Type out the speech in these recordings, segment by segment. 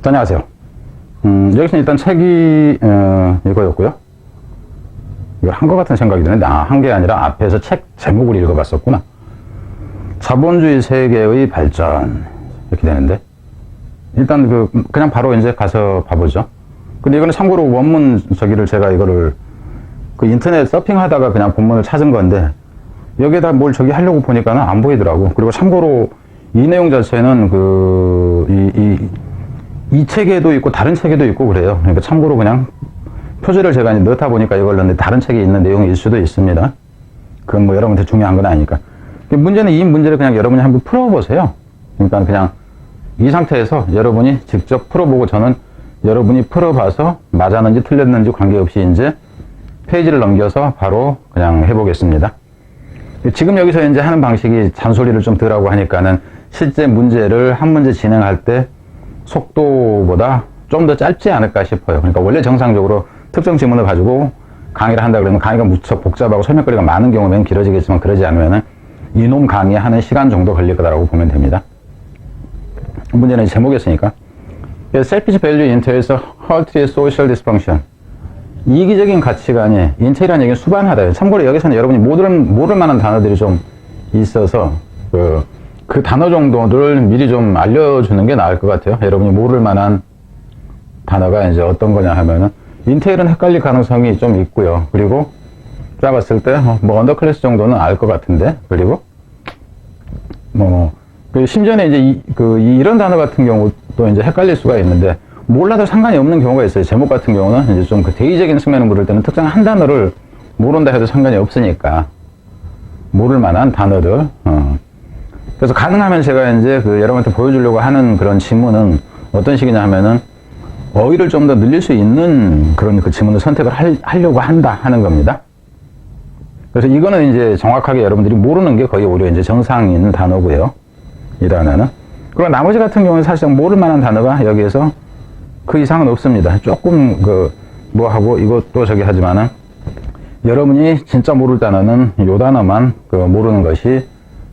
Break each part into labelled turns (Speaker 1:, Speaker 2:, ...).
Speaker 1: 안녕하세요. 여기서 일단 책이 이거였고요. 이걸 한 것 같은 생각이 드는데 한 게 아니라 앞에서 책 제목을 읽어봤었구나. 자본주의 세계의 발전 이렇게 되는데 일단 그냥 바로 이제 가서 봐보죠. 근데 이거는 참고로 원문 저기를 제가 이거를 인터넷 서핑하다가 그냥 본문을 찾은 건데 여기에다 뭘 저기 하려고 보니까는 안 보이더라고. 그리고 참고로 이 내용 자체는 이 책에도 있고 다른 책에도 있고 그래요. 그러니까 참고로 그냥 표지를 제가 넣다 보니까 이걸 넣는데 다른 책에 있는 내용일 수도 있습니다. 그건 뭐 여러분한테 중요한 건 아니니까. 문제는 이 문제를 그냥 여러분이 한번 풀어보세요. 그러니까 그냥 이 상태에서 여러분이 직접 풀어보고 저는 여러분이 풀어봐서 맞았는지 틀렸는지 관계없이 이제 페이지를 넘겨서 바로 그냥 해보겠습니다. 지금 여기서 이제 하는 방식이 잔소리를 좀 덜하고 하니까는 실제 문제를 한 문제 진행할 때 속도보다 좀 더 짧지 않을까 싶어요. 그러니까 원래 정상적으로 특정 지문을 가지고 강의를 한다 그러면 강의가 무척 복잡하고 설명거리가 많은 경우면 길어지겠지만 그러지 않으면은 이놈 강의하는 시간 정도 걸릴 거다라고 보면 됩니다. 문제는 제목이었으니까. Selfish value entails healthy social dysfunction. 이기적인 가치관이 인텔이라는 얘기는 수반하다. 참고로 여기서는 여러분이 모를 만한 단어들이 좀 있어서 그 단어 정도를 미리 좀 알려주는 게 나을 것 같아요. 여러분이 모를 만한 단어가 이제 어떤 거냐 하면은 인텔은 헷갈릴 가능성이 좀 있고요. 그리고 짜봤을 때 뭐 언더클래스 정도는 알 것 같은데 그리고 심지어는 이제 이런 단어 같은 경우도 이제 헷갈릴 수가 있는데 몰라도 상관이 없는 경우가 있어요. 제목 같은 경우는 이제 좀 대의적인 측면을 물을 때는 특정 한 단어를 모른다 해도 상관이 없으니까 모를 만한 단어들. 그래서 가능하면 제가 이제 여러분한테 보여주려고 하는 그런 지문은 어떤 식이냐 하면은 어휘를 좀 더 늘릴 수 있는 그런 지문을 선택을 하려고 한다 하는 겁니다. 그래서 이거는 이제 정확하게 여러분들이 모르는 게 거의 오히려 이제 정상인 단어고요. 이 단어는. 그리고 나머지 같은 경우는 사실 모를 만한 단어가 여기에서 그 이상은 없습니다. 조금 뭐하고 이것도 저기 하지만은 여러분이 진짜 모를 단어는 요 단어만 모르는 것이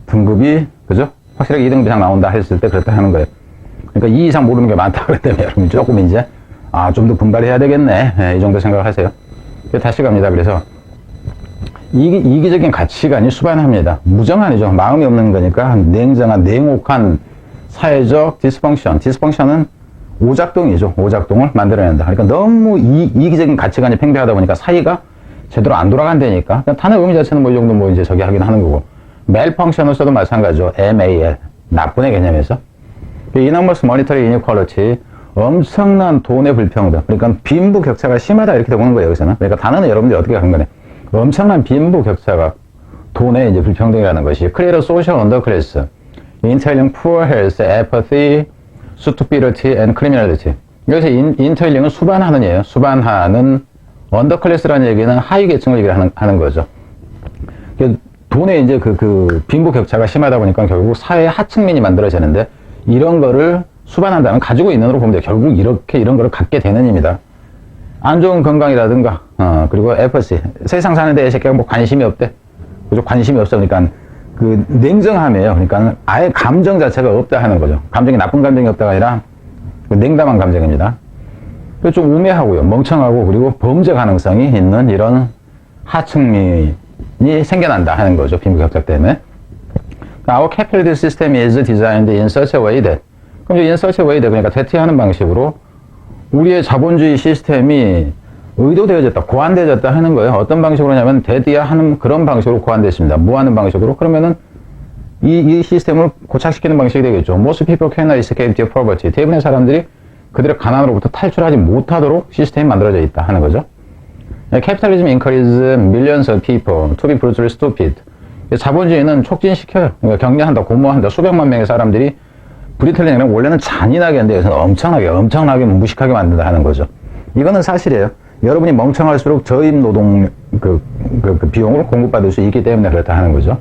Speaker 1: 등급이 그죠? 확실하게 2등급 이상 나온다 했을 때 그렇다 하는 거예요. 그러니까 2 이상 모르는 게 많다 그랬다면 여러분이 조금 이제 좀 더 분발해야 되겠네. 이 정도 생각하세요. 다시 갑니다. 그래서 이기적인 가치관이 수반합니다. 무정한이죠. 마음이 없는 거니까 냉정한 냉혹한 사회적 디스펑션은 오작동이죠. 오작동을 만들어낸다. 그러니까 너무 이기적인 가치관이 팽배하다 보니까 사이가 제대로 안 돌아간다니까. 단어 의미 자체는 이 정도 이제 저기 하긴 하는 거고. malfunction을 써도 마찬가지죠. MAL. 나쁜의 개념에서. enormous monetary inequality. 엄청난 돈의 불평등. 그러니까 빈부 격차가 심하다 이렇게 보는 거예요. 여기서는. 그러니까 단어는 여러분들이 어떻게 한 거네. 엄청난 빈부 격차가 돈의 이제 불평등이라는 것이. create a social underclass. entailing poor health, apathy, stupidity and criminality. 여기서 entailing 은 수반하는 이에요. 수반하는 언더클래스라는 얘기는 하위 계층을 얘기하는 거죠. 돈의 이제 빈부 격차가 심하다 보니까 결국 사회 하층민이 만들어지는데 이런 거를 수반한다면 가지고 있는 으로 보면 돼요. 결국 이런 거를 갖게 되는 입니다. 안 좋은 건강이라든가, 그리고 에퍼시. 세상 사는데 이 새끼가 뭐 관심이 없대. 그죠? 관심이 없어. 그러니까 냉정함이에요. 그러니까 아예 감정 자체가 없다 하는 거죠. 감정이 나쁜 감정이 없다가 아니라 냉담한 감정입니다. 좀 우매하고요. 멍청하고 그리고 범죄 가능성이 있는 이런 하층민이 생겨난다 하는 거죠. 빈부격차 때문에. Our capitalist system is designed in such a way that 그럼 in such a way that 그러니까 대체하는 방식으로 우리의 자본주의 시스템이 의도되어졌다, 고안되어졌다 하는 거예요. 어떤 방식으로 하냐면 대디하는 그런 방식으로 고안됐습니다. 뭐 하는 방식으로? 그러면은 이 시스템을 고착시키는 방식이 되겠죠. Most people cannot escape their poverty. 대부분의 사람들이 그들의 가난으로부터 탈출하지 못하도록 시스템이 만들어져 있다 하는 거죠. Capitalism encourages millions of people to be brutally stupid. 자본주의는 촉진시켜요. 그러니까 격려한다, 고무한다. 수백만 명의 사람들이 브리틀링은 원래는 잔인하게 했는데 여기서는 엄청나게 무식하게 만든다 하는 거죠. 이거는 사실이에요. 여러분이 멍청할수록 저임 노동 비용을 공급받을 수 있기 때문에 그렇다 하는 거죠.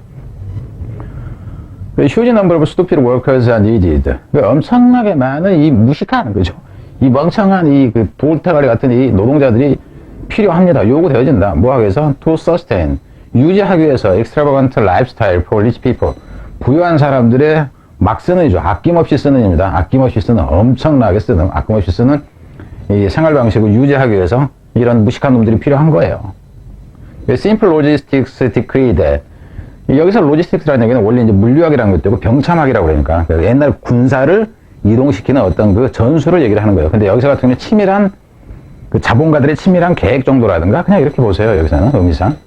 Speaker 1: Huge number of stupid workers are needed. 엄청나게 많은 이 무식한 거죠. 이 멍청한 돌대가리 같은 이 노동자들이 필요합니다. 요구되어진다. 뭐 하기 위해서? To sustain. 유지하기 위해서 extravagant lifestyle for rich people. 부유한 사람들의 막 쓰는 이죠. 아낌없이 쓰는 입니다. 아낌없이 쓰는, 엄청나게 쓰는, 아낌없이 쓰는 이 생활 방식을 유지하기 위해서 이런 무식한 놈들이 필요한 거예요. Simple Logistics Decreed. 여기서 로지스틱스라는 얘기는 원래 이제 물류학이라는 것도 있고 병참학이라고 그러니까 옛날 군사를 이동시키는 어떤 그 전술을 얘기를 하는 거예요. 근데 여기서 같은 경우는 치밀한 그 자본가들의 치밀한 계획 정도라든가 그냥 이렇게 보세요. 여기서는 의미상.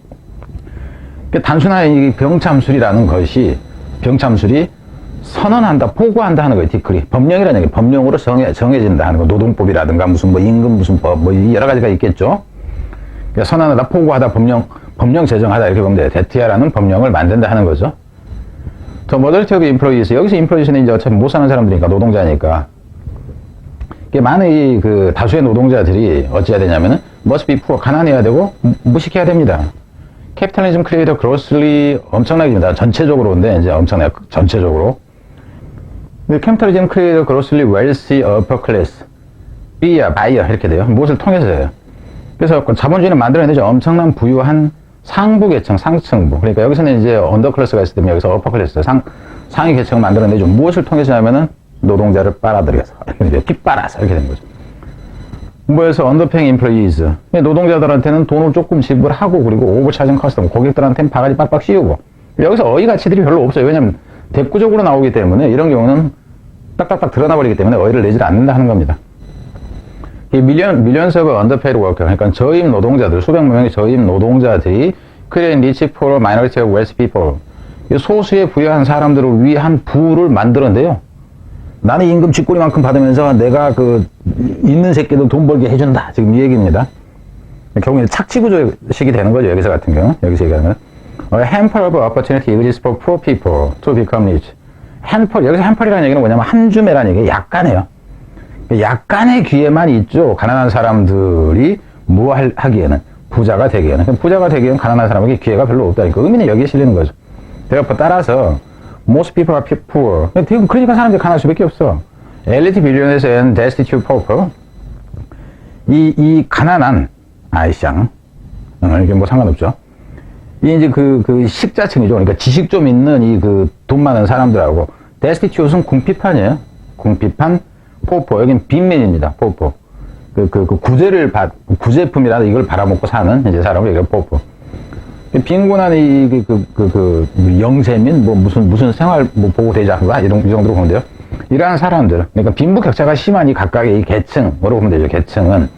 Speaker 1: 단순한 이 병참술이라는 것이 병참술이 선언한다, 포고한다 하는 거예요. 디크리. 법령이라는 얘기. 법령으로 정해진다 하는 거. 노동법이라든가 무슨 뭐 임금 무슨 법 뭐 여러 가지가 있겠죠. 그러니까 선언하다, 포고하다, 법령 제정하다 이렇게 보면 돼요. 데티아라는 법령을 만든다 하는 거죠. 더 머더리티 오브 인플로이스. 여기서 인플로이스는 이제 어차피 못 사는 사람들이니까 노동자니까. 많은 이 그 다수의 노동자들이 어찌해야 되냐면은 must be poor, 가난해야 되고 무식해야 됩니다. 캐피탈리즘 크리에이터 그로슬리 엄청나게입니다. 전체적으로인데 이제 엄청나요. 전체적으로. 캐피탈리즘 크리에이터 그로슬리 웰시 어퍼 클래스. B야, 바이어 이렇게 돼요. 무엇을 통해서요. 그래서 자본주의는 만들어내죠. 엄청난 부유한 상부 계층, 상층부. 그러니까 여기서는 이제 언더클래스가 있을 때 여기서 어퍼클래스, 상위 계층을 만들어내죠. 무엇을 통해서냐면은 노동자를 빨아들여서, 뒷빨아서 이렇게 된 거죠. 뭐해서 언더페잉 인플로이즈. 노동자들한테는 돈을 조금 지불하고 그리고 오버차징 커스텀, 고객들한테는 바가지 빡빡 씌우고. 여기서 어휘 가치들이 별로 없어요. 왜냐면 대구적으로 나오기 때문에 이런 경우는 딱딱딱 드러나 버리기 때문에 어휘를 내질 않는다 하는 겁니다. 이 millions of underpaid worker, 그러니까 저임 노동자들, 수백 명의 저임 노동자들이 create rich for a minority of wealthy people. 소수의 부유한 사람들을 위한 부를 만들었는데요. 나는 임금 쥐꼬리만큼 받으면서 내가 그 있는 새끼들 돈 벌게 해준다. 지금 이 얘기입니다. 결국엔 착취구조식이 되는 거죠. 여기서 같은 경우. 여기서 얘기하는 건. A handful of opportunity exists for poor people to become rich. handful, 여기서 handful이라는 얘기는 뭐냐면 한 줌이라는 얘기, 약간이에요. 약간의 기회만 있죠. 가난한 사람들이 뭐 하기에는, 부자가 되기에는. 부자가 되기에는 가난한 사람에게 기회가 별로 없다니까. 의미는 여기에 실리는 거죠. 따라서 most people are poor. 그러니까 사람들이 가난할 수밖에 없어. elite billionaires and destitute pauper. 이 가난한 아이샹, 이게 뭐 상관없죠. 이 이제 그 식자층이죠. 그러니까 지식 좀 있는 이 그 돈 많은 사람들하고 destitute은 궁핍한이에요. 궁핍한 포포. 여긴 빈민입니다. 포포. 구제품이라는 이걸 받아먹고 사는 이제 사람을 얘기해요. 포포. 빈곤한 영세민, 뭐 무슨 생활 뭐 보고 되지 않는가? 이 정도로 보면 돼요. 이러한 사람들. 그러니까 빈부격차가 심한 이 각각의 이 계층으로 보면 되죠. 계층은.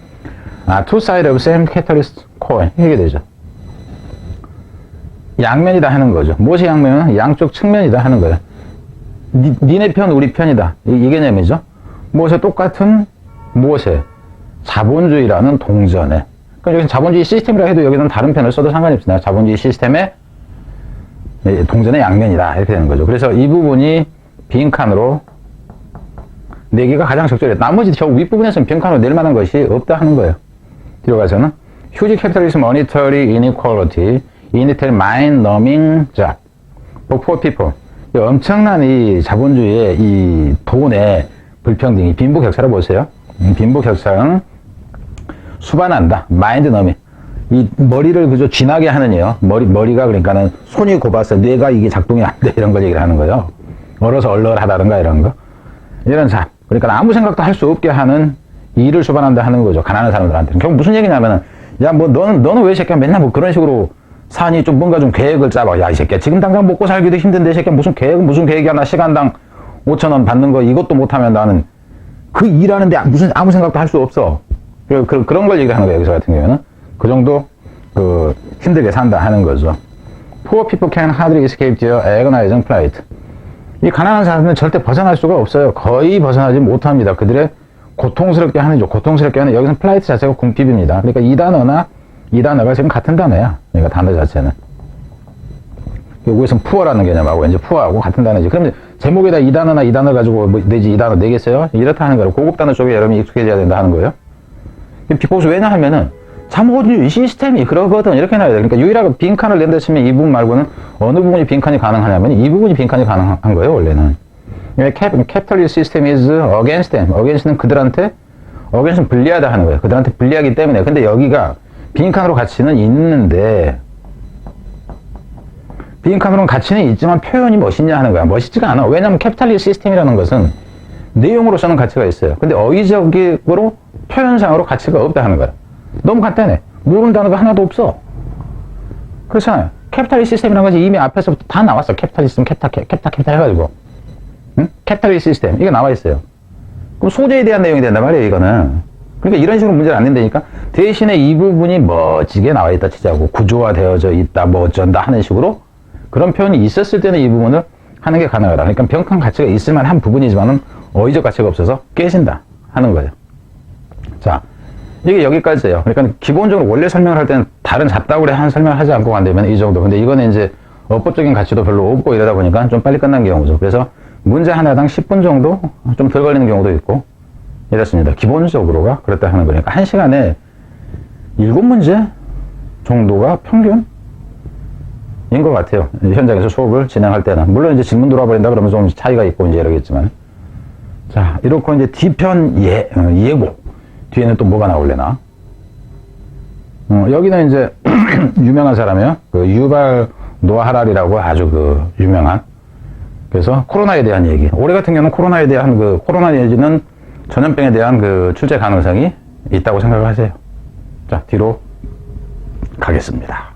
Speaker 1: two sides of same capitalist coin. 이게 되죠. 양면이다 하는 거죠. 무엇이 양면은? 양쪽 측면이다 하는 거예요. 니네 편, 우리 편이다. 이 개념이죠. 무엇에 똑같은, 무엇에? 자본주의라는 동전에. 그럼 여기는 자본주의 시스템이라 해도 여기는 다른 편을 써도 상관이 없습니다. 자본주의 시스템의 동전의 양면이다. 이렇게 되는 거죠. 그래서 이 부분이 빈칸으로 내기가 가장 적절해요. 나머지 저 윗부분에서는 빈칸으로 낼 만한 것이 없다 하는 거예요. 뒤로 가서는 Huge capitalism, monetary inequality, initial mind-numbing job for poor people. 엄청난 이 자본주의의 이 돈의 불평등이 빈부격차를 보세요. 빈부격차는 수반한다. 마인드 너미. 이 머리를 그저 쥐나게 하느니요. 머리가 그러니까는 손이 곱아서 뇌가 이게 작동이 안 돼. 이런 걸 얘기를 하는 거예요. 얼어서 얼얼하다든가 이런 거. 이런 삶. 그러니까 아무 생각도 할 수 없게 하는 일을 수반한다 하는 거죠. 가난한 사람들한테는. 결국 무슨 얘기냐면은, 야, 뭐, 너는 왜 이 새끼야 맨날 뭐 그런 식으로 사니 좀 뭔가 좀 계획을 짜봐. 야, 이 새끼야. 지금 당장 먹고 살기도 힘든데, 이 새끼야. 무슨 계획이야. 나 시간당 5,000원 받는 거 이것도 못하면 나는 그 일하는데 아무 생각도 할 수 없어. 그런 걸 얘기하는 거예요. 여기서 같은 경우에는. 그 정도, 힘들게 산다 하는 거죠. Poor people can hardly escape their agonizing plight. 이 가난한 사람들은 절대 벗어날 수가 없어요. 거의 벗어나지 못합니다. 그들의 고통스럽게 하는죠. 고통스럽게 하는, 여기서는 플라이트 자체가 궁핍입니다. 그러니까 이 단어가 지금 같은 단어야. 그러니까 단어 자체는. 여기서는 puor라는 개념하고 이제 puor하고 같은 단어지. 그럼 제목에다 이 단어 가지고 뭐 내지 이 단어 내겠어요? 이렇다 하는 거예요. 고급 단어 쪽에 여러분이 익숙해져야 된다 하는 거예요. 비코스 왜냐하면은 자본주의 시스템이 그러거든. 이렇게 나와야 돼. 그러니까 유일하게 빈칸을 낸다 치면 이 부분 말고는 어느 부분이 빈칸이 가능하냐면 이 부분이 빈칸이 가능한 거예요, 원래는. Capitalist system is against them. against는 그들한테, against는 불리하다 하는 거예요. 그들한테 불리하기 때문에. 근데 여기가 빈칸으로 가치는 있는데, 빈칸으로는 가치는 있지만 표현이 멋있냐 하는 거야. 멋있지가 않아. 왜냐하면 캐피탈리스트 시스템이라는 것은 내용으로서는 가치가 있어요. 근데 어휘적으로 표현상으로 가치가 없다 하는 거야. 너무 간단해. 모르는 단어가 하나도 없어. 그렇잖아요. 캐피탈리스트 시스템이라는 것이 이미 앞에서부터 다 나왔어. 캐피탈리스트, 캐피탈 해가지고. 응? 캐피탈리스트 시스템. 이게 나와 있어요. 그럼 소재에 대한 내용이 된단 말이에요, 이거는. 그러니까 이런 식으로 문제를 안 낸다니까 대신에 이 부분이 멋지게 나와 있다 치자고 구조화되어져 있다 뭐 어쩐다 하는 식으로 그런 표현이 있었을 때는 이 부분을 하는 게 가능하다. 그러니까 병칸 가치가 있을 만한 부분이지만은 어휘적 가치가 없어서 깨진다 하는 거예요. 자, 이게 여기까지예요. 그러니까 기본적으로 원래 설명을 할 때는 다른 잡다구리 한 설명을 하지 않고 간다면 이 정도. 근데 이거는 이제 어법적인 가치도 별로 없고 이러다 보니까 좀 빨리 끝난 경우죠. 그래서 문제 하나당 10분 정도 좀 덜 걸리는 경우도 있고 이렇습니다. 기본적으로가 그렇다 하는 거니까 1시간에 7문제 정도가 평균인 것 같아요. 현장에서 수업을 진행할 때는. 물론 이제 질문 돌아버린다 그러면 좀 차이가 있고 이제 이러겠지만. 자, 이렇게 이제 뒤편 예고. 뒤에는 또 뭐가 나올래나? 여기는 이제 유명한 사람이에요. 그 유발 노아 하랄이라고 아주 그 유명한. 그래서 코로나에 대한 얘기. 올해 같은 경우는 코로나에 대한 그 코로나 내지는 전염병에 대한 그 출제 가능성이 있다고 생각을 하세요. 자, 뒤로 가겠습니다.